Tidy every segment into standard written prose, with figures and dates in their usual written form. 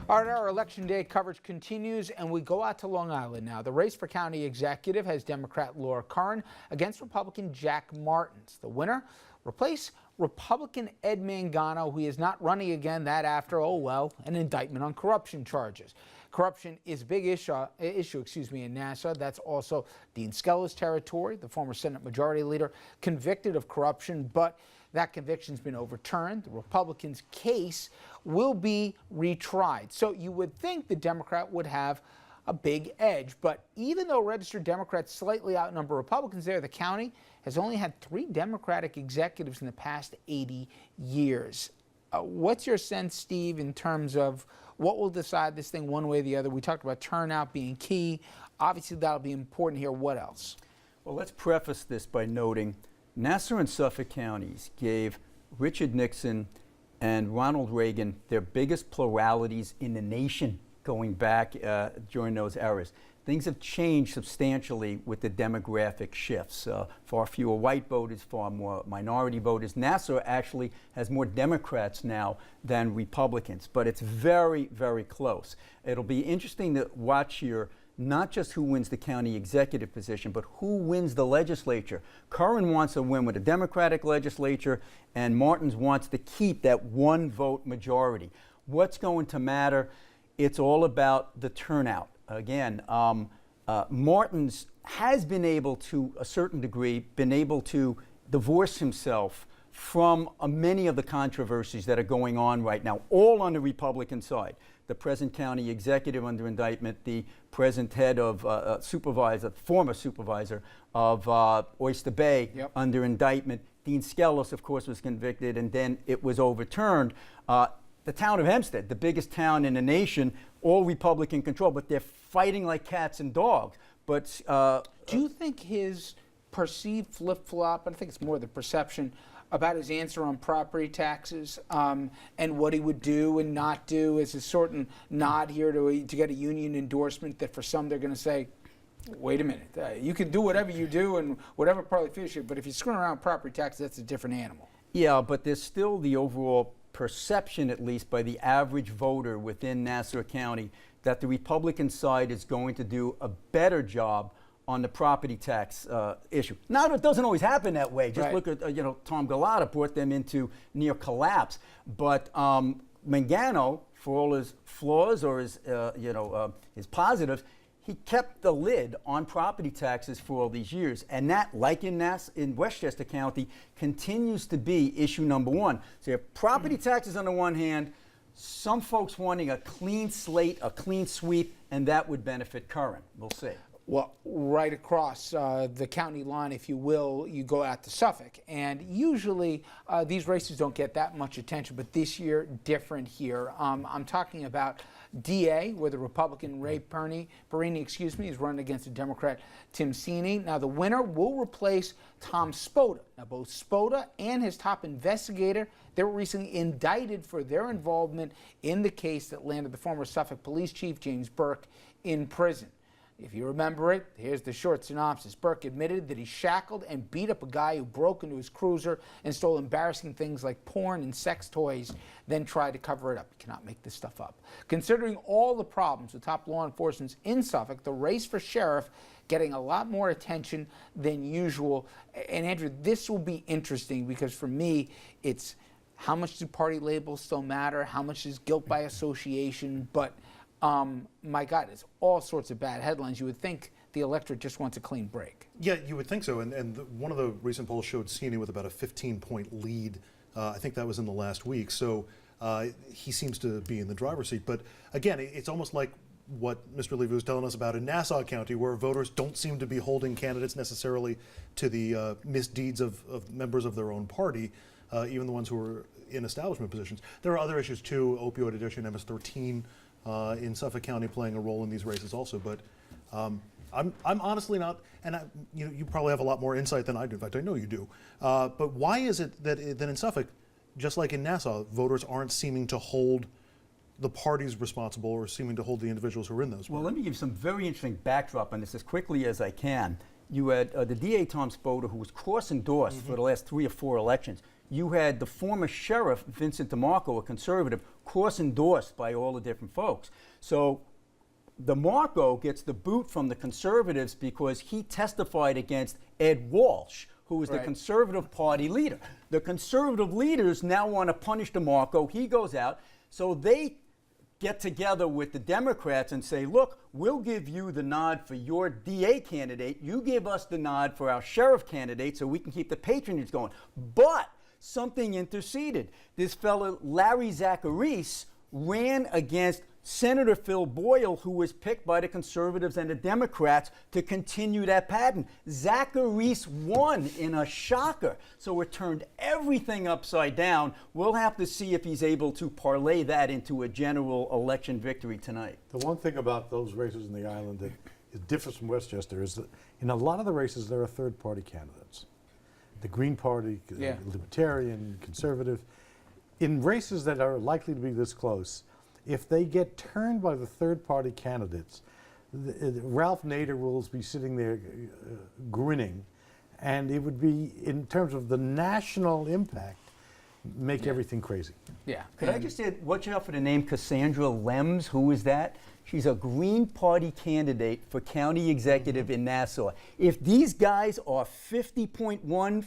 All right, our election day coverage continues, and we go out to Long Island now. The race for county executive has Democrat Laura Curran against Republican Jack Martins. The winner replace Republican Ed Mangano, who is not running again. That after, oh well, an indictment on corruption charges. Corruption is a big issue in Nassau. That's also Dean Skeller's territory. The former Senate Majority Leader convicted of corruption, but that conviction's been overturned. The Republicans' case will be retried. So you would think the Democrat would have a big edge. But even though registered Democrats slightly outnumber Republicans there, the county has only had 3 Democratic executives in the past 80 years. What's your sense, Steve, in terms of what will decide this thing one way or the other? We talked about turnout being key. Obviously, that'll be important here. What else? Well, let's preface this by noting Nassau and Suffolk counties gave Richard Nixon and Ronald Reagan their biggest pluralities in the nation going back during those eras. Things have changed substantially with the demographic shifts. Far fewer white voters, far more minority voters. Nassau actually has more Democrats now than Republicans, but it's very, very close. It'll be interesting to watch here not just who wins the county executive position, but who wins the legislature. Curran wants a win with a Democratic legislature, and Martins wants to keep that 1-vote majority. What's going to matter? It's all about the turnout. Again, Martins has been able to, a certain degree, been able to divorce himself from many of the controversies that are going on right now, all on the Republican side. The present county executive under indictment, the present head of former supervisor of Oyster Bay under indictment. Dean Skellos, of course, was convicted, and then it was overturned. The town of Hempstead, the biggest town in the nation, all Republican control, but they're fighting like cats and dogs. But do you think his perceived flip-flop, I think it's more the perception, about his answer on property taxes and what he would do and not do is a certain nod here to get a union endorsement that for some they're going to say, wait a minute, you can do whatever you do and whatever partly feels you, but if you're screwing around property taxes, that's a different animal. Yeah, but there's still the overall perception, at least by the average voter within Nassau County, that the Republican side is going to do a better job on the property tax issue. Now, it doesn't always happen that way. Just look at, Tom Galata brought them into near collapse. But Mangano, for all his flaws or his, his positives, he kept the lid on property taxes for all these years. And that, like in Westchester County, continues to be issue number 1. So you have property taxes on the one hand, some folks wanting a clean slate, a clean sweep, and that would benefit Curran. We'll see. Well, right across the county line, if you will, you go out to Suffolk. And usually these races don't get that much attention, but this year, different here. I'm talking about DA, where the Republican Ray Perini, is running against the Democrat Tim Sini. Now, the winner will replace Tom Spoda. Now, both Spoda and his top investigator, they were recently indicted for their involvement in the case that landed the former Suffolk police chief, James Burke, in prison. If you remember it, here's the short synopsis. Burke admitted that he shackled and beat up a guy who broke into his cruiser and stole embarrassing things like porn and sex toys, then tried to cover it up. You cannot make this stuff up. Considering all the problems with top law enforcement in Suffolk, the race for sheriff getting a lot more attention than usual. And Andrew, this will be interesting because for me, it's how much do party labels still matter? How much is guilt by association? But my God, it's all sorts of bad headlines. You would think the electorate just wants a clean break. Yeah, you would think so. And one of the recent polls showed Sini with about a 15-point lead. I think that was in the last week. So he seems to be in the driver's seat. But again, it's almost like what Mr. Levy was telling us about in Nassau County, where voters don't seem to be holding candidates necessarily to the misdeeds of members of their own party, even the ones who are in establishment positions. There are other issues too, opioid addiction, MS-13, in Suffolk County playing a role in these races also, but I'm honestly not, and you probably have a lot more insight than I do. In fact, I know you do. But why is it that in Suffolk, just like in Nassau, voters aren't seeming to hold the parties responsible or seeming to hold the individuals who are in those? Well, let me give some very interesting backdrop on this as quickly as I can. You had the DA Tom Spoda, who was cross-endorsed for the last 3 or 4 elections. You had the former sheriff, Vincent DeMarco, a conservative, cross-endorsed by all the different folks. So DeMarco gets the boot from the conservatives because he testified against Ed Walsh, who was the Right. Conservative Party leader. The conservative leaders now want to punish DeMarco. He goes out. So they get together with the Democrats and say, look, we'll give you the nod for your DA candidate. You give us the nod for our sheriff candidate so we can keep the patronage going. But something interceded. This fellow, Larry Zacharis, ran against Senator Phil Boyle, who was picked by the conservatives and the Democrats to continue that pattern. Zacharis won in a shocker, so it turned everything upside down. We'll have to see if he's able to parlay that into a general election victory tonight. The one thing about those races in the island that is different from Westchester is that in a lot of the races there are third-party candidates. The Green Party, Yeah. Libertarian, Conservative. In races that are likely to be this close, if they get turned by the third-party candidates, Ralph Nader will be sitting there grinning, and it would be, in terms of the national impact, make everything crazy. Yeah. Could I just add, watch out for the name Cassandra Lems? Who is that? She's a Green Party candidate for county executive in Nassau. If these guys are 50.1,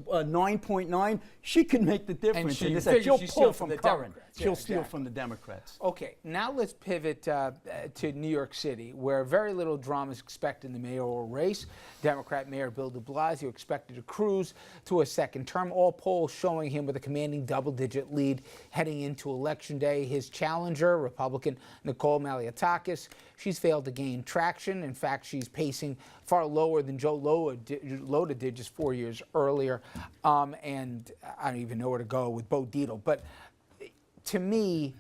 49.9, she could make the difference. she in this. figures She'll she's pull stealing from from the Curran. Democrats. She'll Yeah, steal exactly. from the Democrats. Okay, now let's pivot to New York City, where very little drama is expected in the mayoral race. Democrat Mayor Bill de Blasio expected to cruise to a second term. All polls showing him with a commanding double-digit lead heading into Election Day. His challenger, Republican Nicole Maliotakis, she's failed to gain traction. In fact, she's pacing far lower than Joe Lhota did just 4 years earlier. And I don't even know where to go with Bo Dietl. But to me,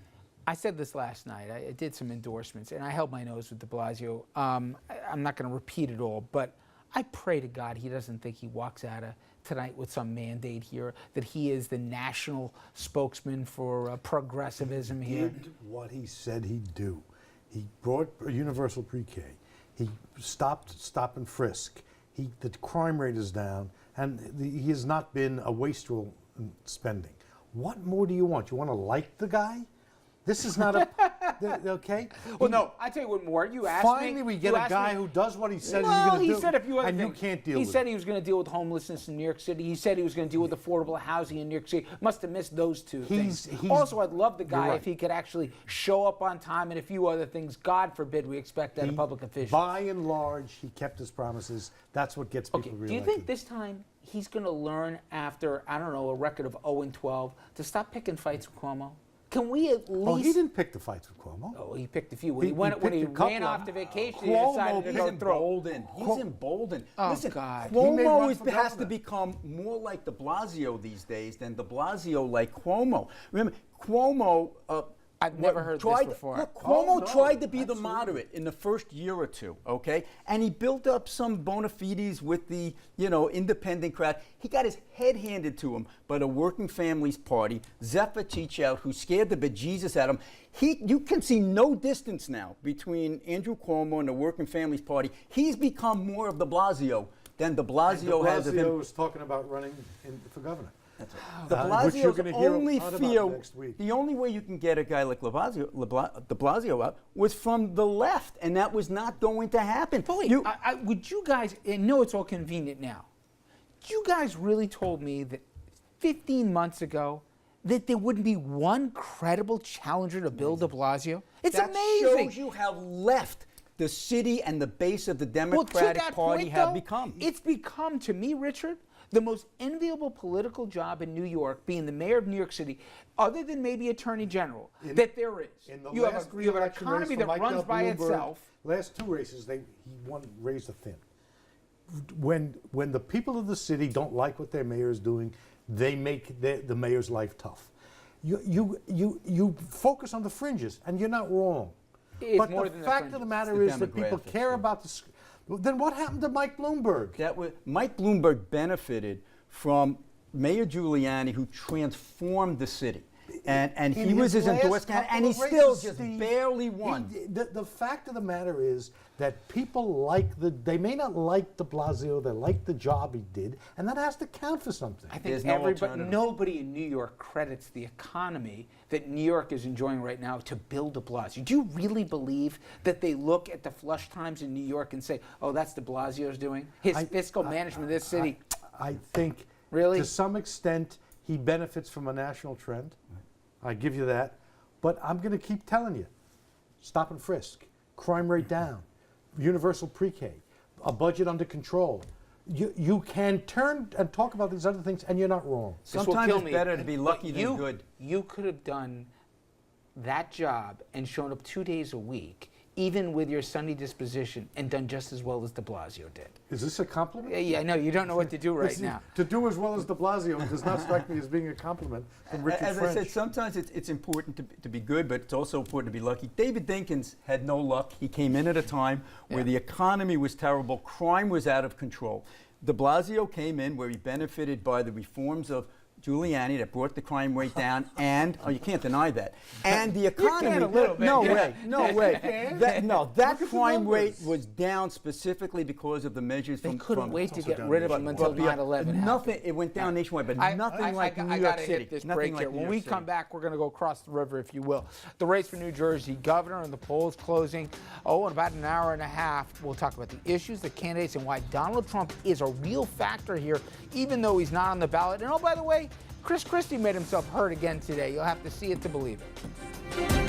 I said this last night. I did some endorsements, and I held my nose with de Blasio. I'm not going to repeat it all, but I pray to God he doesn't think he walks out of tonight with some mandate here, that he is the national spokesman for progressivism here. Did what he said he'd do. He brought universal pre-K. He stopped stop and frisk. The crime rate is down, and he has not been a wastrel in spending. What more do you want? You want to like the guy? This is not a okay. Well, no, I tell you what more. You asked me. Finally, we get a guy who does what he said he's Well, going to do. he said a few other and things. you can't deal He with said it. he was going to deal with homelessness in New York City. He said he was going to deal with affordable housing in New York City. Must have missed those two things. Also, I'd love the guy right. if he could actually show up on time and a few other things. God forbid we expect that of public officials. By and large, he kept his promises. That's what gets people Okay, reelected. do you think this time he's going to learn after, I don't know, a record of 0-12 to stop picking fights with Cuomo? Can we at least... Oh, he didn't pick the fights with Cuomo. Oh, he picked a few. When he, He when picked he a couple ran of off to them. vacation, he Cuomo decided to He's go throw. emboldened. He's emboldened. Oh, Listen, God. He may run Cuomo for has to governor. become more like de Blasio these days than de Blasio like Cuomo. Remember, Cuomo... I've never heard this before. Look, Cuomo Oh, no, tried to be the absolutely. moderate in the first year or two, okay? And he built up some bona fides with the, independent crowd. He got his head handed to him by the Working Families Party, Zephyr Teachout, who scared the bejesus out of him. You can see no distance now between Andrew Cuomo and the Working Families Party. He's become more of de Blasio than de Blasio has of him. Blasio was talking about running for governor. De Which you're Blasio's gonna hear only a lot about fear, next week. the only way you can get a guy like de Blasio out was from the left, and that was not going to happen. But wait, would you guys, I know it's all convenient now, you guys really told me that 15 months ago that there wouldn't be one credible challenger to Bill de Blasio? It's that amazing. shows you how left the city and the base of the Well, to Democratic that Party point, have though, become. It's become, to me, Richard, the most enviable political job in New York, being the mayor of New York City, other than maybe Attorney General, that there is. In the You have last an re-election race economy for that Mike runs by Bloomberg, itself. Last two races, he won razor thin. When the people of the city don't like what their mayor is doing, they make the mayor's life tough. You focus on the fringes, and you're not wrong. It's but more the than the fact of the fringes. matter It's is the that people demographics, care yeah. about the. Then what happened to Mike Bloomberg? Mike Bloomberg benefited from Mayor Giuliani, who transformed the city. And In he was his his last endorsed candidate, and couple he of still races, just Steve, barely won. The fact of the matter is that people they may not like de Blasio, they like the job he did, and that has to count for something. I think There's no alternative. nobody in New York credits the economy that New York is enjoying right now to Bill de Blasio. Do you really believe that they look at the flush times in New York and say, oh, that's de Blasio's doing? His fiscal management of this city. I think Really? to some extent he benefits from a national trend. I give you that. But I'm going to keep telling you, stop and frisk, crime rate down, universal pre-K, a budget under control. You can turn and talk about these other things, and you're not wrong. This will Sometimes kill it's me, better to be lucky but than good. You could have done that job and shown up 2 days a week, even with your sunny disposition, and done just as well as de Blasio did. Is this a compliment? Yeah, I know. You don't know what to do right now. To do as well as de Blasio does not strike me as being a compliment from Richard As French. I said, sometimes it's important to be good, but it's also important to be lucky. David Dinkins had no luck. He came in at a time where the economy was terrible, crime was out of control. De Blasio came in where he benefited by the reforms of Giuliani that brought the crime rate down, and you can't deny that. And the economy, can a little bit, no yeah. way, no way. That crime rate numbers. was down specifically because of the measures They from. couldn't from wait to also get down rid of him nationwide. until 9/11 Nothing. happened. It went down nationwide, but nothing like New I York gotta City. hit this Nothing break like here. New When York we City. come back, we're going to go across the river, if you will. The race for New Jersey governor and the polls closing. In about an hour and a half, we'll talk about the issues, the candidates, and why Donald Trump is a real factor here, even though he's not on the ballot. And by the way, Chris Christie made himself heard again today. You'll have to see it to believe it.